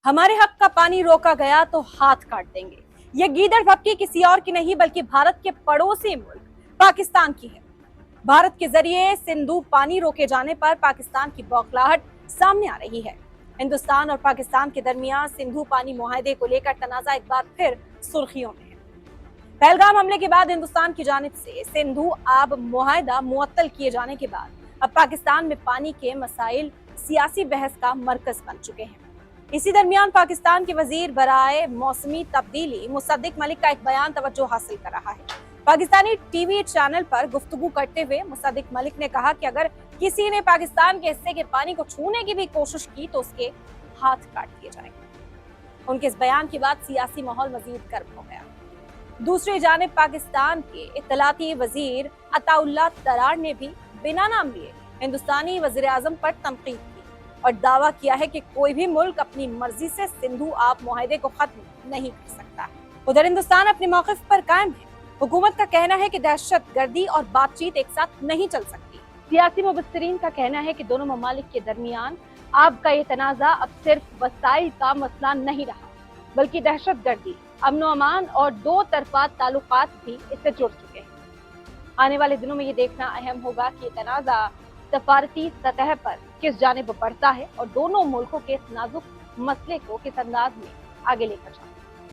हमारे हक का पानी रोका गया तो हाथ काट देंगे। ये गीदड़ भपकी किसी और की नहीं बल्कि भारत के पड़ोसी मुल्क पाकिस्तान की है। भारत के जरिए सिंधु पानी रोके जाने पर पाकिस्तान की बौखलाहट सामने आ रही है। हिंदुस्तान और पाकिस्तान के दरमियान सिंधु पानी मुआहदे को लेकर तनाजा एक बार फिर सुर्खियों में है। पहलगाम हमले के बाद हिंदुस्तान की जानिब से सिंधु आब मुआहदा मुअत्तल किए जाने के बाद अब पाकिस्तान में पानी के मसाइल सियासी बहस का मरकज बन चुके हैं। इसी दरमियान पाकिस्तान के वजीर बराए मौसमी तब्दीली मुसद्दिक मलिक का एक बयान तवज्जो हासिल कर रहा है। पाकिस्तानी टीवी चैनल पर गुफ्तगू करते हुए मुसद्दिक मलिक ने कहा कि अगर किसी ने पाकिस्तान के हिस्से के पानी को छूने की भी कोशिश की तो उसके हाथ काट दिए जाएंगे। उनके इस बयान के बाद सियासी माहौल मजीद गर्म हो गया। दूसरी जानिब पाकिस्तान के इत्तलाती वजीर अताउल्लाह तरार ने भी बिना नाम लिए हिंदुस्तानी वजीर आजम पर तनकीद की और दावा किया है कि कोई भी मुल्क अपनी मर्जी से सिंधु आब मुआहदे को खत्म नहीं कर सकता। उधर हिंदुस्तान अपने मौक़िफ़ पर कायम है। हुकूमत का कहना है कि दहशत गर्दी और बातचीत एक साथ नहीं चल सकती। सियासी मुबस्सिरीन का कहना है कि दोनों ममालिक के दरमियान आब का ये तनाज़ा अब सिर्फ वसाइल का मसला नहीं रहा बल्कि दहशत गर्दी, अमन व अमान और दो तरफा ताल्लुकात भी इससे जुड़ चुके हैं। आने वाले दिनों में ये देखना अहम होगा कि तनाज़ा सफारती सतह पर किस जानिब बढ़ता है और दोनों मुल्कों के इस नाजुक मसले को किस अंदाज में आगे लेकर जाता है।